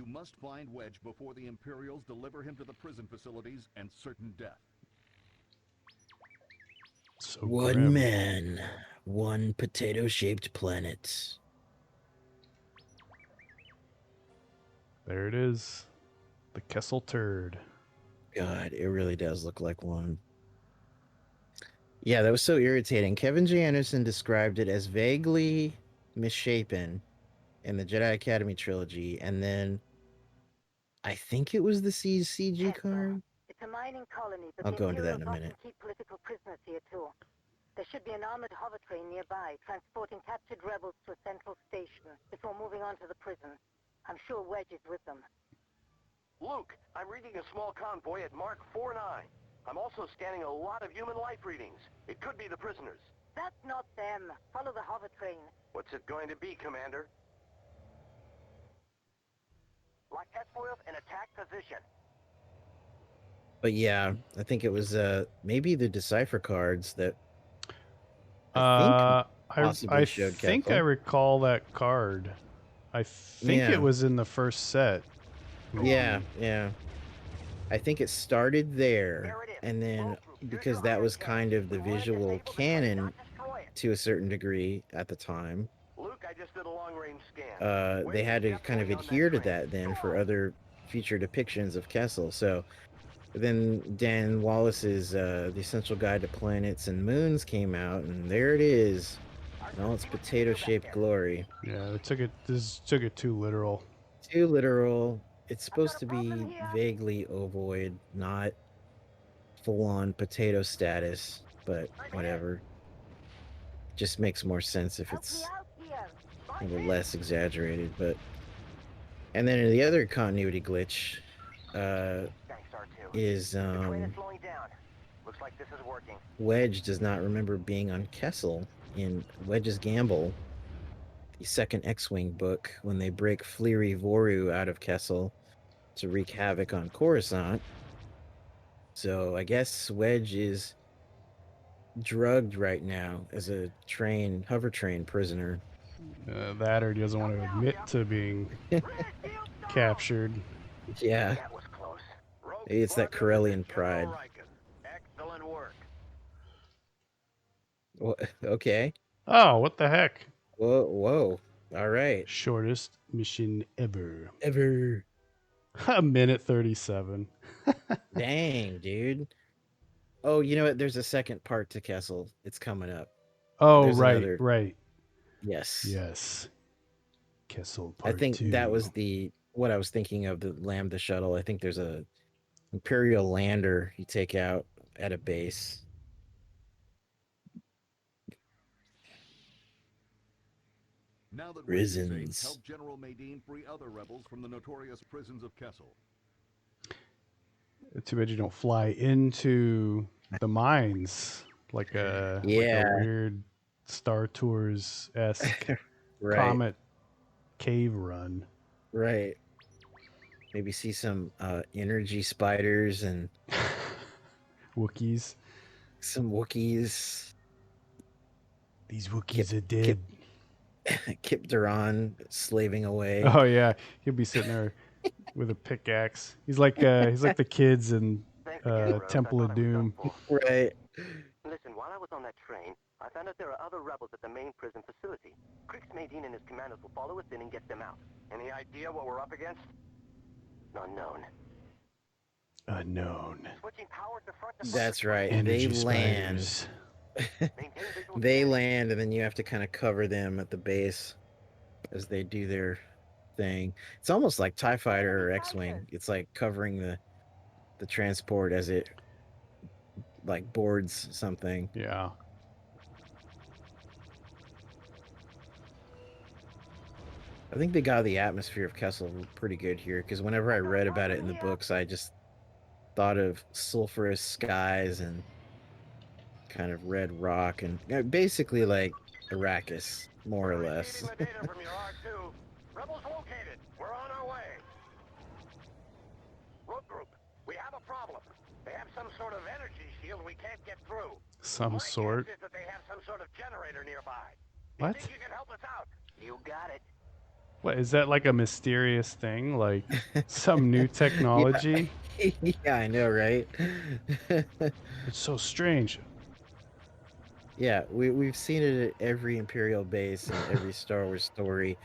You must find Wedge before the Imperials deliver him to the prison facilities and certain death. So One grim. man, one potato-shaped planet. There it is. The Kessel turd. God, it really does look like one. Yeah, that was so irritating. Kevin J. Anderson described it as vaguely misshapen in the Jedi Academy trilogy, and then I think it was the CG card. It's a mining colony, but I'll the go into that Imperials in a minute. often keep political prisoners here too. There should be an armored hover train nearby, transporting captured rebels to a central station before moving on to the prison. I'm sure Wedge is with them. Luke, I'm reading a small convoy at Mark 49. I'm also scanning a lot of human life readings. It could be the prisoners. That's not them. Follow the hover train. What's it going to be, Commander? Lock S-foils in attack position. But yeah, I think it was maybe the decipher cards that I possibly showed think I Kessel. recall that card. I think Yeah. it was in the first set. Yeah. I think it started there, and then because that was kind of the visual canon to a certain degree at the time, Luke, I just did a long-range scan. they had to kind of adhere to that then for other future depictions of Kessel. So then Dan Wallace's The Essential Guide to Planets and Moons came out, and there it is. In all its potato-shaped glory. Yeah, this took it too literal. Too literal. It's supposed to be vaguely ovoid, not full-on potato status, but whatever. Just makes more sense if it's a little less exaggerated. But and then the other continuity glitch is Looks like this is working. Wedge does not remember being on Kessel in Wedge's Gamble, the second X-Wing book, when they break Fleary Voru out of Kessel to wreak havoc on Coruscant. So I guess Wedge is drugged right now as a hover train prisoner. That or he doesn't want to admit to being captured. Yeah. That was close. Rogue Maybe it's that Squadron, this Corellian is General pride. Riken. Excellent work. Okay. Oh, what the heck? Whoa. All right. Shortest mission ever. Ever. A minute 37. Dang, dude. Oh, you know what? There's a second part to Kessel. It's coming up. Oh, There's right, another. right. Yes. Kessel I part think 2. that was what I was thinking of, the Lambda shuttle. I think there's a Imperial lander you take out at a base. Now that Prisons. Wedge is safe, help General Madine free other rebels from the notorious prisons of Kessel. Too bad you don't fly into the mines like a weird Star Tours-esque Right. comet cave run. Right. Maybe see some energy spiders and Wookiees. some Wookiees. These Wookiees are dead. Kip Duran slaving away. Oh yeah, he'll be sitting there with a pickaxe. He's like the kids in Temple of Doom. Right. Listen, while I was on that train, I found out there are other rebels at the main prison facility. Crix Madine and his commanders will follow us in and get them out. Any idea what we're up against? Unknown. Switching power to front. That's right. Energy They land. spiders. They land, and then you have to kind of cover them at the base as they do their thing. It's almost like TIE Fighter or X-Wing. It's like covering the transport as it like boards something. Yeah. I think they got the atmosphere of Kessel pretty good here, because whenever I read about it in the books, I just thought of sulfurous skies and kind of red rock and basically like Arrakis, more or less. Receiving the data from your R2. Rebels located. We're on our way. Rogue Group, we have a problem. They have some sort of energy shield we can't get through. Some My sort. guess is that they have some sort of generator nearby. What? You think you can help us out? You got it. What is that, like a mysterious thing, like some new technology? Yeah, I know, right? It's so strange. Yeah, we've seen it at every Imperial base and every Star Wars story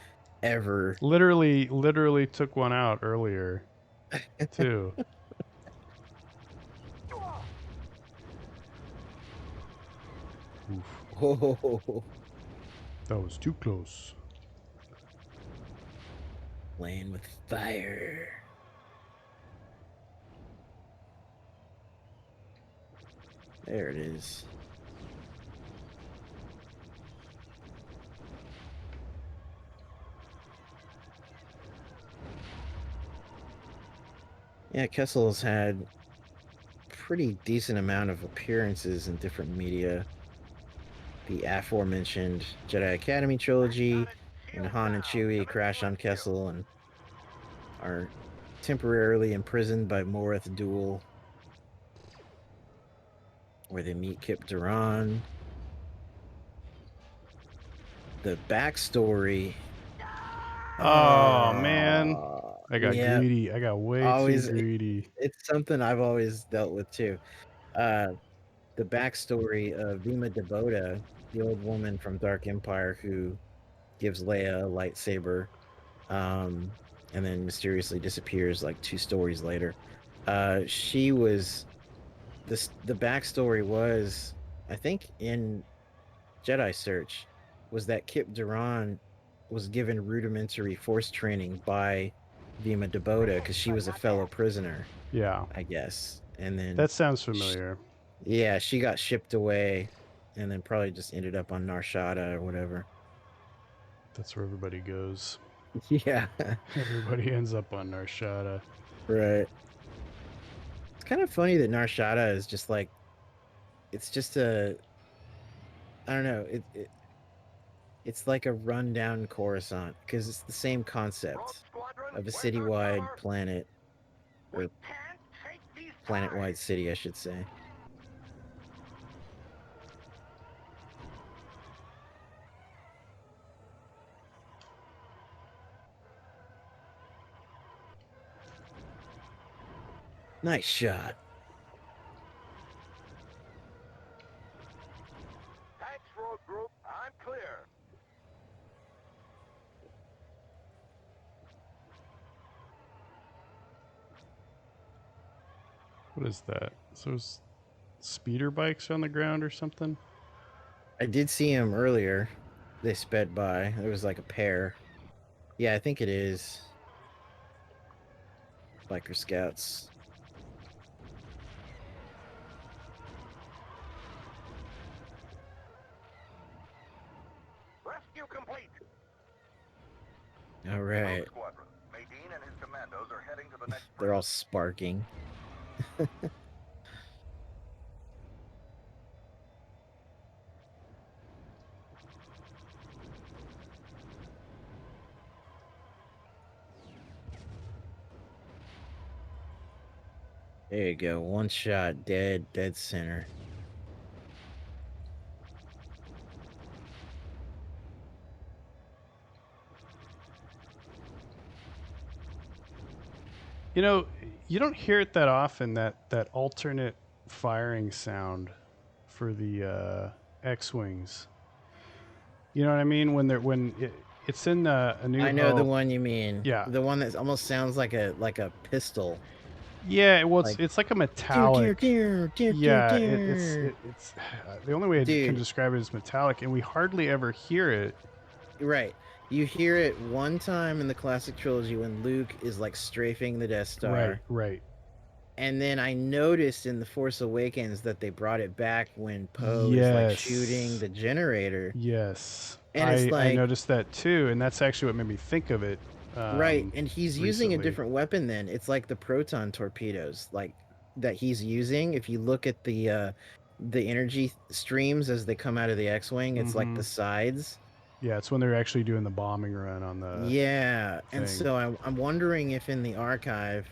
ever. Literally took one out earlier, too. Oof, Oh, that was too close. playing with fire. There it is. Yeah, Kessel's had pretty decent amount of appearances in different media. The aforementioned Jedi Academy trilogy, when Han and Chewie crash on Kessel and are temporarily imprisoned by Morith Duel, where they meet Kip Duran. The backstory. Oh man, I got yeah, greedy. I got way always too greedy. it's something I've always dealt with too. The backstory of Vima Debota, the old woman from Dark Empire who gives Leia a lightsaber, and then mysteriously disappears like 2 stories later. She was the backstory was, I think, in Jedi Search, was that Kip Duran was given rudimentary force training by Vima Debota because she was a fellow prisoner, Yeah, I guess. And then that sounds familiar. yeah, she got shipped away and then probably just ended up on Nar Shaddaa or whatever. That's where everybody goes. Yeah, Everybody ends up on Nar Shaddaa. right. It's kind of funny that Nar Shaddaa is just like, it's just a, I don't know, it's like a rundown Coruscant because it's the same Rogue concept Squadron, of a where's our citywide cover? planet, We or can't take these planet-wide ties. city, I should say. Nice shot. Thanks, Rogue Group. I'm clear. What is that? So those speeder bikes on the ground or something? I did see him earlier. They sped by. There was like a pair. Yeah, I think it is. Biker Scouts. Rescue complete. All Rogue right. Squadron. Medine and his commandos are heading to the next They're all prison. sparking. There you go. One shot. Dead center. You know, you don't hear it that often, that alternate firing sound for the X-wings. You know what I mean? It's in A New I know the Hope. one you mean. Yeah. The one that almost sounds like a pistol. Yeah, well, Like, it's like a Dear, metallic. dear, dear, dear, Yeah, dear. it's the only way I can Dude. describe it is metallic, and we hardly ever hear it. Right. You hear it one time in the classic trilogy when Luke is like strafing the Death Star. Right. And then I noticed in The Force Awakens that they brought it back when Poe is like shooting Yes. the generator. Yes. And it's I like, noticed that too, and that's actually what made me think of it. right. And he's using a Recently. different weapon then. It's like the proton torpedoes, like that he's using. If you look at the energy streams as they come out of the X-Wing, it's like the sides. Yeah, it's when they're actually doing the bombing run on the Yeah. And thing. so I'm wondering if in the archive,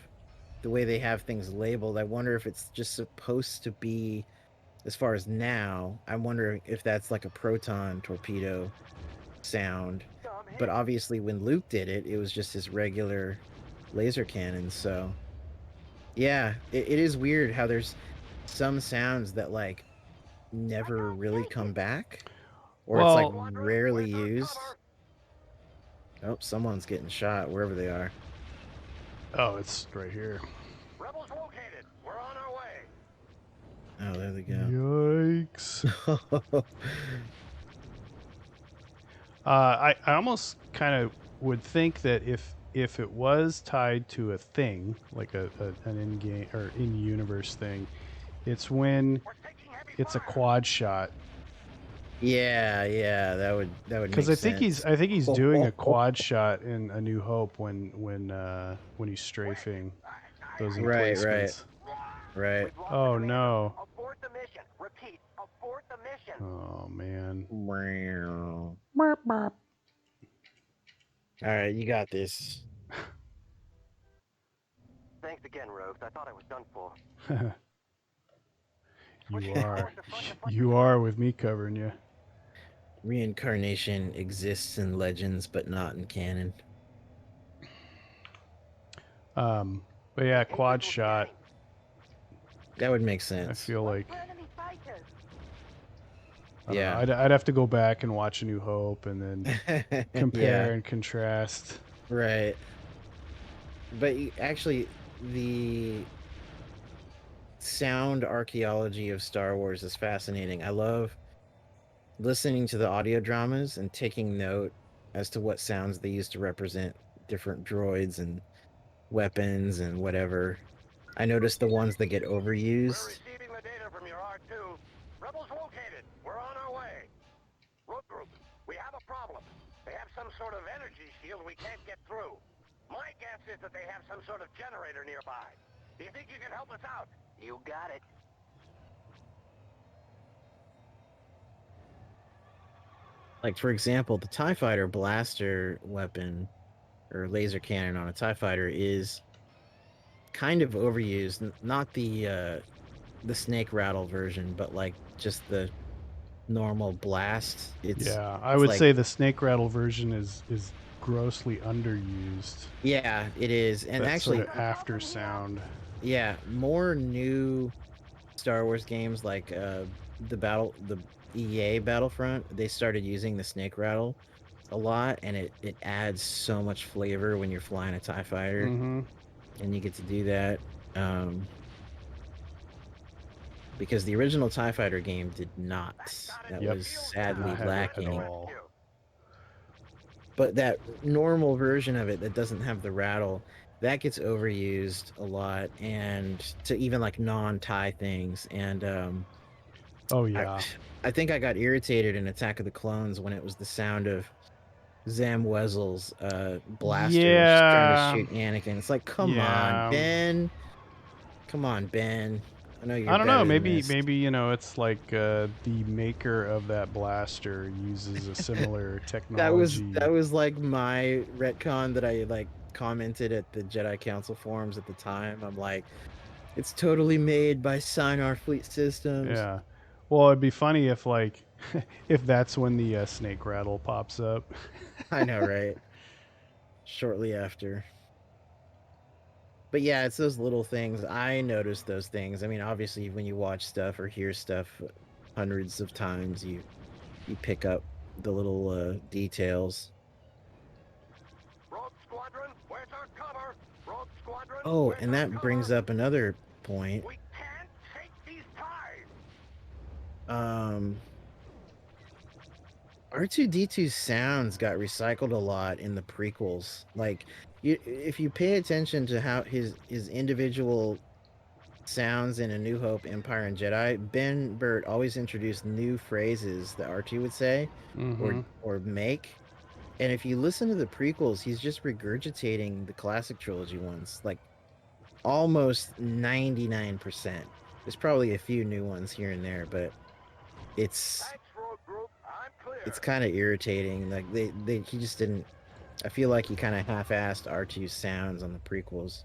the way they have things labeled, I wonder if it's just supposed to be, as far as now, I'm wondering if that's like a proton torpedo sound. but obviously when Luke did it, it was just his regular laser cannon. So yeah, it is weird how there's some sounds that like never really come back, or it's like Well, rarely used. Oh, someone's getting shot wherever they are. oh, it's right here. Rebels located. We're on our way. Oh, there they go. Yikes. I almost kind of would think that if it was tied to a thing, like an in-game or in-universe thing, it's when We're taking heavy it's a fire. quad shot. Yeah, that would make Because sense. I think he's doing a quad shot in A New Hope when he's strafing those Right. emplacements. Right. We've lost Oh, the commander. no. Abort the mission. Repeat. Abort the mission. Oh man. All right, you got this. Thanks again, Rogues. I thought I was done for. You are with me covering you. Reincarnation exists in legends, but not in canon. But yeah, quad shot. That would make I sense. feel like For enemy fighters. I don't Yeah. know, I'd have to go back and watch A New Hope and then compare Yeah, and contrast. right. But actually, the sound archaeology of Star Wars is fascinating. I love listening to the audio dramas and taking note as to what sounds they use to represent different droids and weapons and whatever. I noticed the ones that get We're overused. receiving the data from your R2. Rebels located. We're on our way. Rogue Group, we have a problem. They have some sort of energy shield we can't get through. My guess is that they have some sort of generator nearby. Do you think you can help us out? You got it. Like, for example, the TIE Fighter blaster weapon or laser cannon on a TIE Fighter is kind of overused. Not the snake rattle version, but like just the normal blast. Yeah, I it's would like, say the snake rattle version is grossly underused. yeah, it is. And That actually, sort of after sound. yeah, more new Star Wars games like the EA Battlefront, they started using the snake rattle a lot, and it adds so much flavor when you're flying a TIE Fighter, Mm-hmm. and you get to do that. Because the original TIE Fighter game did not. That Yep. was sadly Not have it at lacking. all. But that normal version of it that doesn't have the rattle, that gets overused a lot, and to even like non-TIE things. And Oh yeah. I think I got irritated in Attack of the Clones when it was the sound of Zam Wesell's blaster trying to shoot Anakin. It's like, come on, Ben. Come on, Ben. I know you're I don't know. better than Maybe this. you know it's like the maker of that blaster uses a similar technology. That was like my retcon that I like commented at the Jedi Council forums at the time. I'm like, it's totally made by Sinar Fleet Systems. Yeah. Well, it'd be funny if like if that's when the snake rattle pops up. I know, right? Shortly after. But yeah, it's those little things. I noticed those things. I mean, obviously, when you watch stuff or hear stuff hundreds of times, you pick up the little details. Rogue Squadron, where's our cover? Rogue Squadron. Oh, where's and our that cover? brings up another point. We can't take these ties. R2-D2's sounds got recycled a lot in the prequels. Like, if you pay attention to how his individual sounds in A New Hope, Empire, and Jedi, Ben Burt always introduced new phrases that R2 would say or make. And if you listen to the prequels, he's just regurgitating the classic trilogy ones, like almost 99%. There's probably a few new ones here and there, but it's Thanks, Rogue Group. I'm clear. it's kind of irritating. Like he just didn't. I feel like he kind of half-assed R2's sounds on the prequels.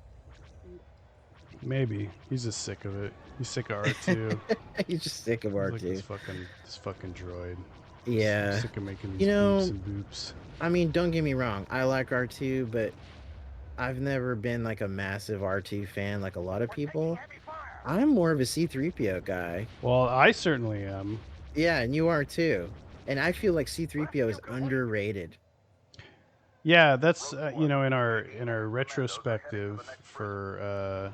Maybe he's just sick of it. He's sick of R2. He's just sick of R2. Like this fucking droid. Yeah. I'm sick of making these You know, boops and boops. I mean, don't get me wrong. I like R2, but I've never been like a massive R2 fan like a lot of people. Heavy fire. I'm more of a C3PO guy. Well, I certainly am. Yeah, and you are too. And I feel like C3PO is underrated. Yeah, that's you know, in our retrospective for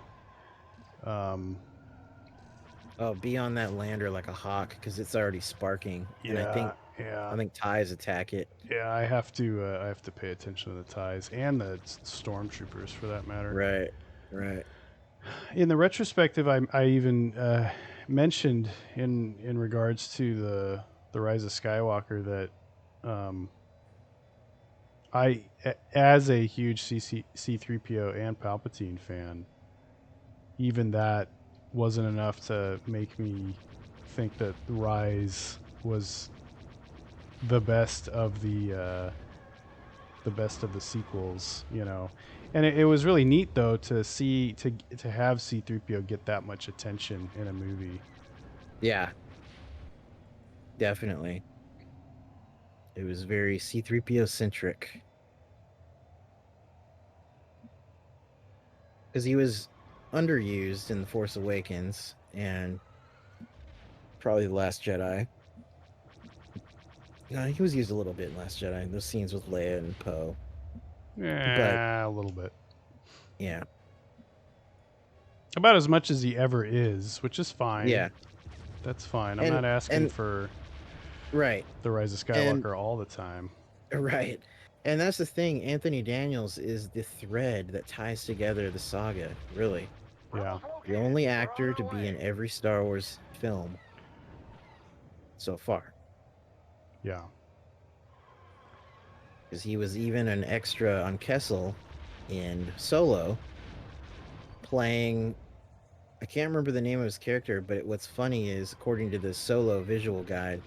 Oh, be on that lander like a hawk because it's already sparking. And I think yeah. TIEs attack it. Yeah, I have to pay attention to the ties and the stormtroopers for that matter. Right, right. In the retrospective, I even mentioned in regards to the Rise of Skywalker that as a huge C3PO and Palpatine fan, even that wasn't enough to make me think that Rise was the best of the sequels, you know. And it was really neat though to see to have C3PO get that much attention in a movie. Yeah, definitely. It was very C3PO centric. Because he was underused in The Force Awakens and probably The Last Jedi. No, he was used a little bit in Last Jedi. Those scenes with Leia and Poe. Yeah, a little bit. Yeah. About as much as he ever is, which is fine. Yeah. That's fine. I'm And- not asking and- for Right. the Rise of Skywalker all the time. Right. And that's the thing. Anthony Daniels is the thread that ties together the saga, really. Yeah. The only actor to be in every Star Wars film so far. Yeah. Because he was even an extra on Kessel in Solo playing. I can't remember the name of his character, but what's funny is, according to the Solo visual guide,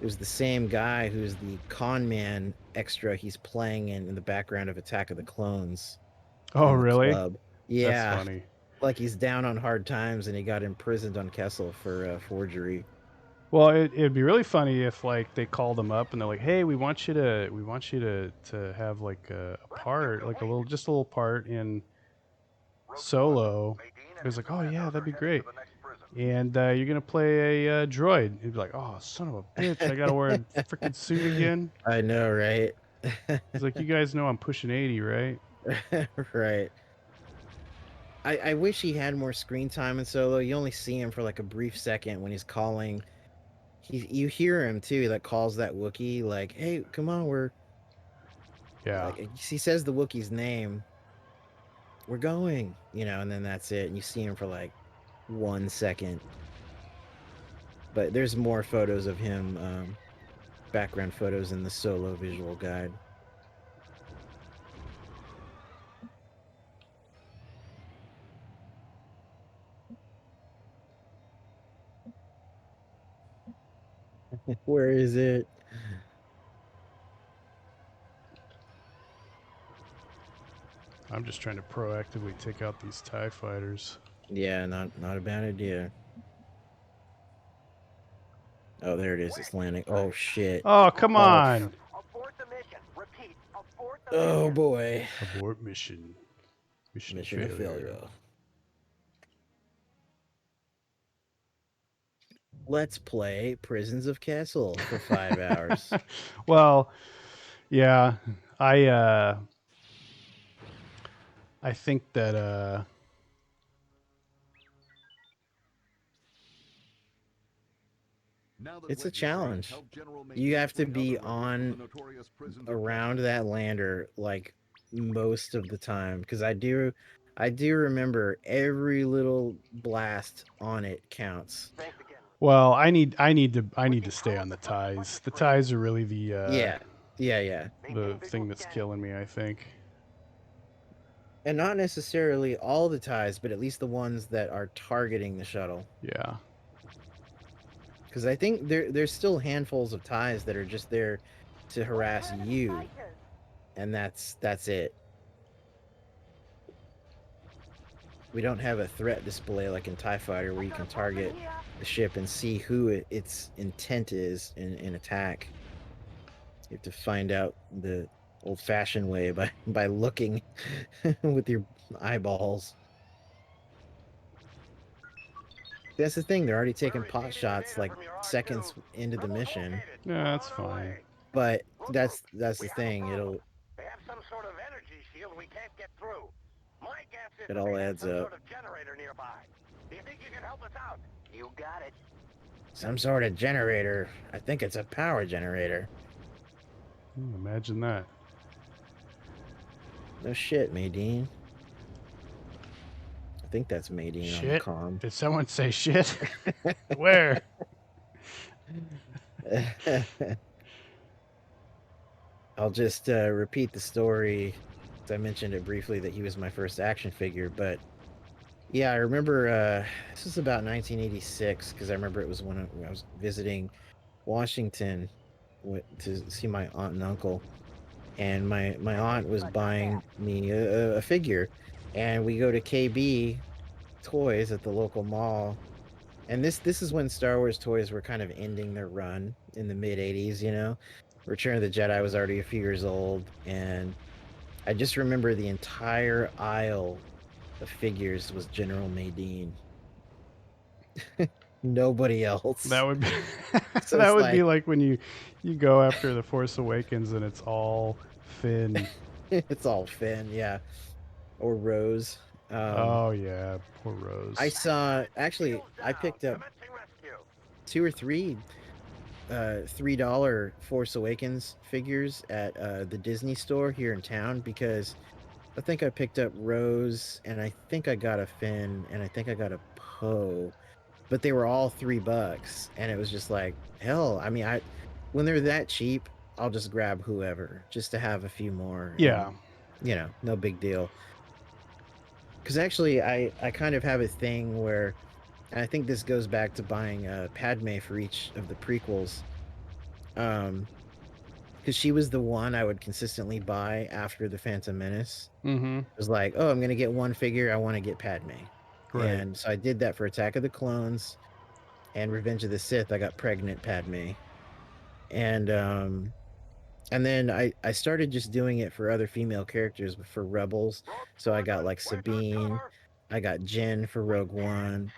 it was the same guy who's the con man extra he's playing in the background of Attack of the Clones. Oh, in the really? club. Yeah. That's funny. Like he's down on hard times and he got imprisoned on Kessel for forgery. Well, it'd be really funny if like they called him up and they're like, "Hey, we want you to have like a part, like a little part in Solo." He was like, "Oh yeah, that'd be great." And you're gonna play a droid. He'd be like, "Oh, son of a bitch! I gotta wear a freaking suit again." I know, right? He's like, "You guys know I'm pushing 80, right?" Right. I wish he had more screen time in Solo. You only see him for like a brief second when he's calling. You hear him too. He like calls that Wookiee, like, "Hey, come on, we're." Yeah. Like, he says the Wookiee's name. We're going, and then that's it. And you see him for like 1 second. But there's more photos of him, background photos in the Solo visual guide. Where is it? I'm just trying to proactively take out these TIE fighters. Yeah, not a bad idea. Oh, there it is. It's landing. Oh, shit. Oh, come on. Abort the mission. Repeat. Abort the Oh, mission. boy. Abort mission. Mission Mission failure. Let's play Prisons of Kessel for 5 hours. Well, yeah, I think that It's a challenge. You have to be on around that lander like most of the time, because I do remember every little blast on it counts. Thanks again. well, I need to stay on the ties. The ties are really the Yeah. the thing that's killing me, I think. And not necessarily all the ties, but at least the ones that are targeting the shuttle. Yeah. Because I think there's still handfuls of ties that are just there to harass you, and that's it. we don't have a threat display like in TIE Fighter where you can target the ship and see who its intent is in attack. You have to find out the old-fashioned way by looking with your eyeballs. That's the thing. They're already taking pot shots like seconds into the mission. Yeah, that's fine. But that's the thing. It'll They have some sort of energy shield we can't get through. My guess is It that all they have adds some up. sort of generator nearby. Do you think you can help us out? You got it. some sort of generator. I think it's a power generator. Imagine that. No shit, Maydeen. I think that's Maydeen on the Shit. comm. Did someone say shit? Where? I'll just repeat the story. I mentioned it briefly that he was my first action figure, but yeah, I remember this was about 1986 because I remember it was when I was visiting Washington to see my aunt and uncle, and my aunt was buying me a figure, and we go to KB Toys at the local mall, and this is when Star Wars toys were kind of ending their run in the mid 80s, you know. Return of the Jedi was already a few years old, and I just remember the entire aisle of figures was General Maydeen. Nobody else. That would be So that it's would be like when you go after the Force Awakens and it's all Finn. it's all Finn, yeah, or Rose. Oh yeah, poor Rose. I saw actually. I picked up Commencing rescue. 2 or 3 $3 Force Awakens figures at the Disney store here in town because I think I picked up Rose and I think I got a Finn and I think I got a Poe, but they were all $3 and it was just like hell. I mean, when they're that cheap, I'll just grab whoever just to have a few more. Yeah. And, you know, no big deal. Because actually, I kind of have a thing where, and I think this goes back to buying Padme for each of the prequels, because she was the one I would consistently buy after the Phantom Menace. Mm-hmm. It was like, oh, I'm gonna get one figure, I want to get Padme, Right. and so I did that for Attack of the Clones and Revenge of the Sith. I got pregnant Padme, and then I started just doing it for other female characters for Rebels. So I got like Sabine, I got Jen for Rogue One,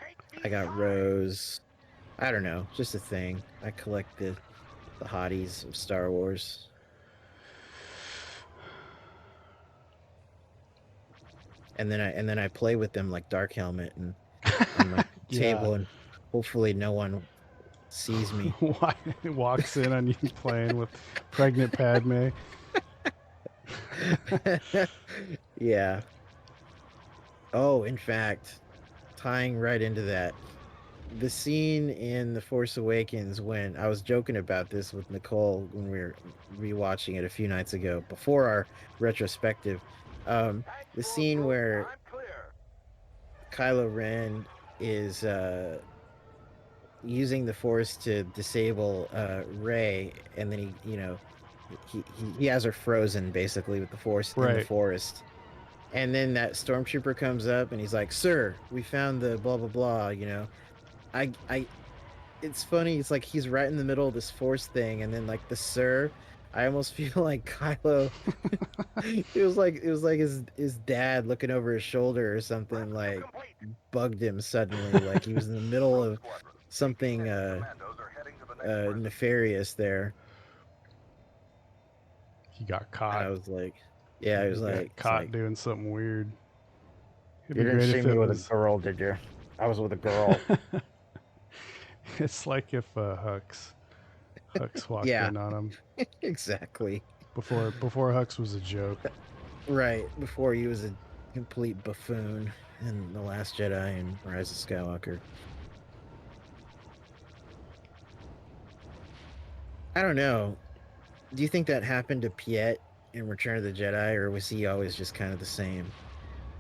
I got Rose. I don't know, just a thing. I collect the hotties of Star Wars. And then I play with them like Dark Helmet and on my table, and hopefully no one sees me. Walks in on you playing with pregnant Padme. Yeah. Oh, in fact, tying right into that, the scene in The Force Awakens when I was joking about this with Nicole when we were rewatching it a few nights ago before our retrospective, the scene where Kylo Ren is using the Force to disable Rey, and then he has her frozen basically with the Force in the forest. And then that stormtrooper comes up and he's like, "Sir, we found the blah blah blah." You know, it's funny. It's like he's right in the middle of this Force thing, and then like the "sir," I almost feel like Kylo. it was like his dad looking over his shoulder or something, like bugged him suddenly, like he was in the middle of something nefarious there. He got caught. And I was like, yeah, I was like caught doing something weird. You didn't see me with a girl, did you? I was with a girl. It's like if Hux walked in on him. Exactly. Before Hux was a joke. Right. Before he was a complete buffoon in The Last Jedi and Rise of Skywalker. I don't know. Do you think that happened to Piet in Return of the Jedi, or was he always just kind of the same?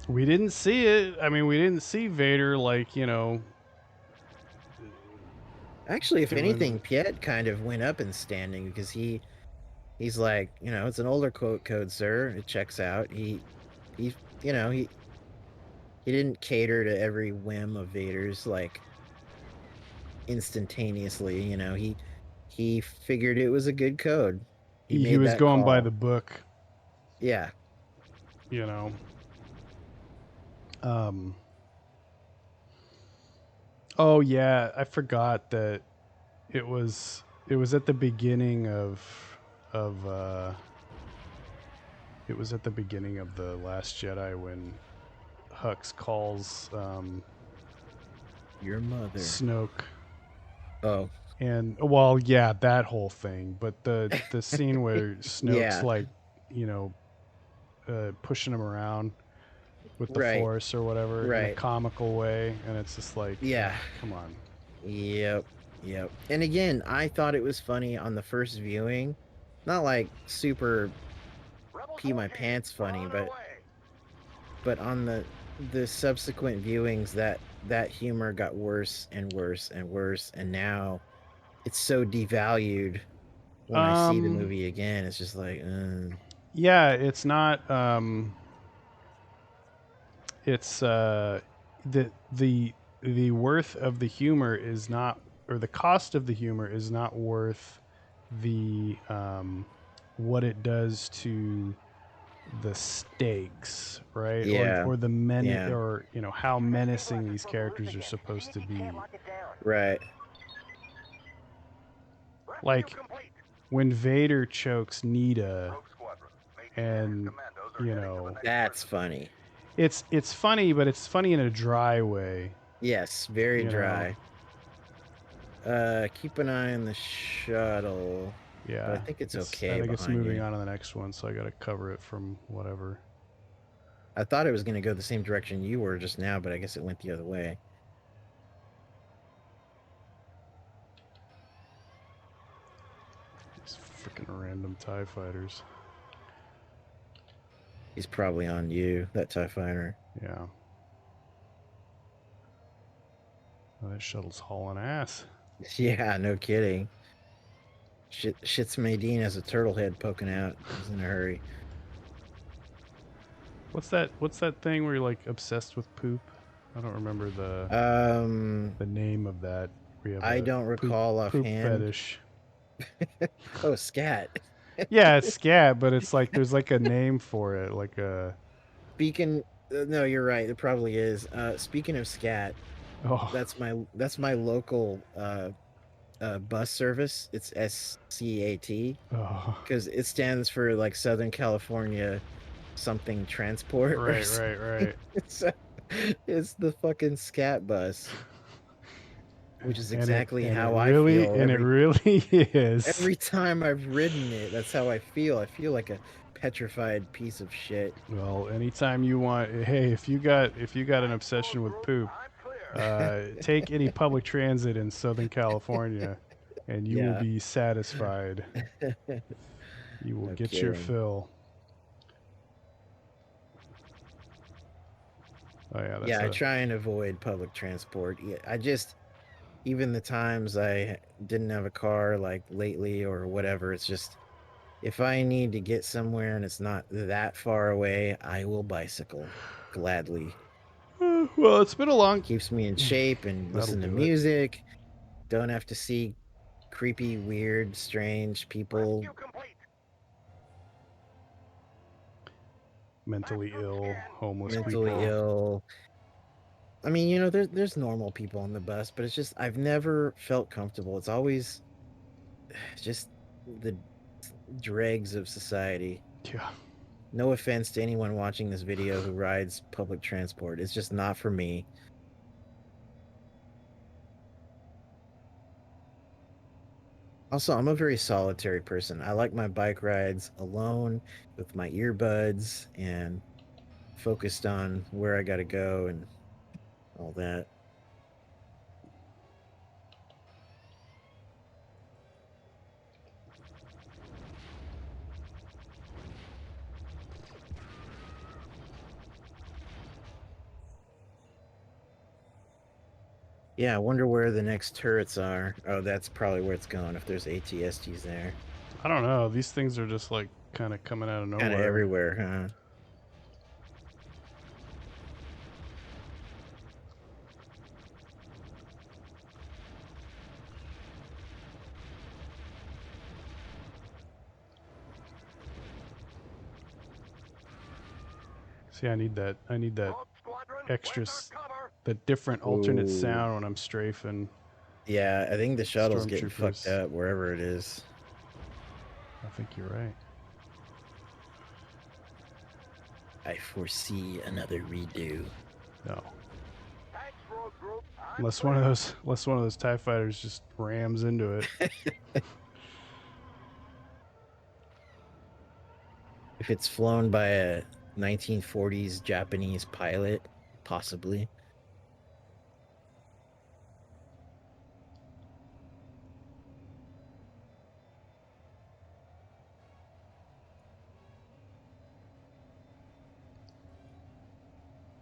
We didn't see it. I mean, we didn't see Vader, like, you know. Actually, if anything, Piet kind of went up in standing because he's like, you know, it's an older code, sir. It checks out. He He didn't cater to every whim of Vader's like instantaneously. You know, he figured it was a good code. He He made was that going by call. the book, Yeah. you know. Oh yeah, I forgot that it was at the beginning of it was at the beginning of the Last Jedi when Hux calls Your mother. Snoke. Oh. And well, yeah, that whole thing. But the scene where Snoke's Yeah. like, you know, pushing him around with the Right. Force or whatever in a Right. comical way, and it's just like, Yeah. come on. Yep. Yep. And again, I thought it was funny on the first viewing. Not like super Rebels pee my located. pants We're funny, on our way. but on the subsequent viewings that humor got worse and worse and worse, and now it's so devalued when I see the movie again. It's just like Yeah, it's not. It's the worth of the humor is not, or the cost of the humor is not worth the what it does to the stakes, right? yeah. Or the Yeah. or you know how menacing these characters are supposed to be. Lock it down. Right. Rescue Like complete. when Vader chokes Nita, Rogue Squadron. Major and commandos are you heading to the know next That's prison. funny. it's funny, but it's funny in a dry way. Yes, very You know. dry. Keep an eye on the shuttle. Yeah, But I think it's I okay think it's behind moving you. on to the next one, so I got to cover it from whatever. I thought it was going to go the same direction you were just now, but I guess it went the other way. These freaking random TIE fighters. He's probably on you, that TIE fighter. Yeah. Oh, that shuttle's hauling ass. Yeah, no kidding. Shit's Maydeen has a turtle head poking out. He's in a hurry. What's that thing where you're like obsessed with poop? I don't remember the name of that. We have I a don't recall poop offhand. fetish. Oh, scat. Yeah, it's scat, but it's like there's like a name for it, like a. Speaking, no, you're right. It probably is. Speaking of scat, Oh, that's my local bus service. It's SCAT oh. because it stands for like Southern California something transport. Or Right, right, right. it's the fucking scat bus, which is exactly and how I feel it really is. every time I've ridden it. That's how I feel. I feel like a petrified piece of shit. Well, anytime you want, hey, if you got an obsession with poop, I'm clear. take any public transit in Southern California, and you will Yeah. be satisfied. You will No get your kidding. fill. Oh yeah, that's Yeah, I try and avoid public transport. Yeah, I just, even the times I didn't have a car, like lately or whatever, it's just, if I need to get somewhere and it's not that far away, I will bicycle gladly. well, it's been a long. Keeps me in shape and That'll listen to do it. music. Don't have to see creepy, weird, strange people. Rescue complete. Mentally ill, homeless Mentally people. ill. I mean, you know, there's normal people on the bus, but it's just I've never felt comfortable. It's always just the dregs of society. Yeah. No offense to anyone watching this video who rides public transport. It's just not for me. Also, I'm a very solitary person. I like my bike rides alone with my earbuds and focused on where I got to go and all that. Yeah, I wonder where the next turrets are. Oh, that's probably where it's going if there's ATSTs there. I don't know. These things are just like kind of coming out of nowhere. Kind of everywhere, huh? See, I need that. I need that Rogue Squadron, extra, where's our cover? that different alternate Ooh. sound when I'm strafing. Yeah, I think the shuttle's getting fucked Stormtroopers. up wherever it is. I think you're right. I foresee another redo. No, Thanks, Rogue Group. I'm unless clear. one of those TIE fighters just rams into it. If it's flown by a 1940s Japanese pilot, possibly.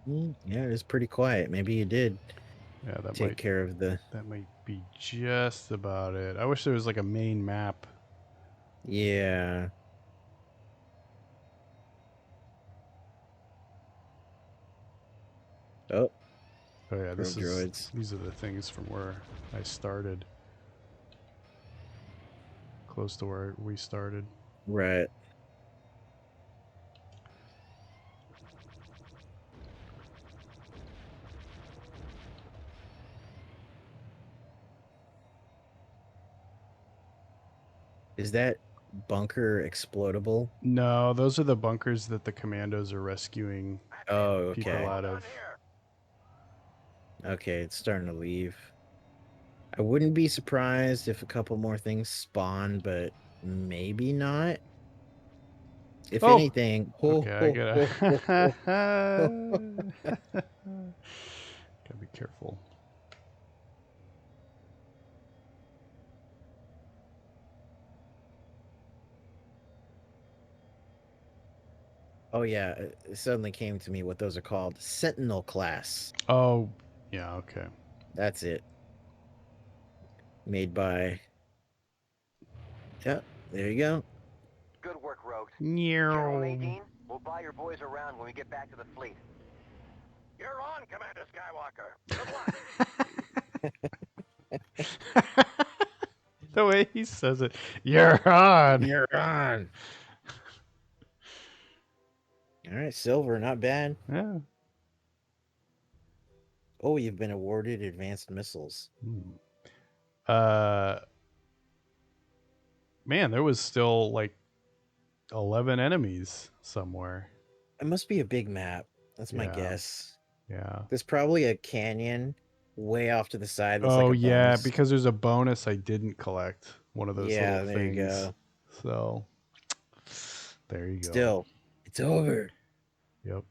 Yeah, it was pretty quiet. Maybe you did Yeah, that take might care of the... that might be just about it. I wish there was like a main map. Yeah. Oh, Oh yeah, this probe is droids. these are the things from where I started. Close to where we started. Right. Is that bunker explodable? No, those are the bunkers that the commandos are rescuing Oh, people okay. out Down of. here. Okay, it's starting to leave. I wouldn't be surprised if a couple more things spawn, but maybe not. If Oh, anything, okay, I gotta gotta be careful. Oh yeah, it suddenly came to me what those are called. Sentinel class. Oh, yeah, okay. That's it. Made by... Yep, there you go. Good work, Rogue. General Nadine, we'll buy your boys around when we get back to the fleet. You're on, Commander Skywalker. Good luck. The way he says it, you're on. You're on. All right, silver, not bad. Yeah. Oh, you've been awarded advanced missiles. Man, there was still like 11 enemies somewhere. It must be a big map. That's my Yeah. guess. Yeah. There's probably a canyon way off to the side. That's Oh like a yeah, bonus. because there's a bonus I didn't collect. One of those Yeah, little there things. you go. So there you go. Still, it's over. Yep.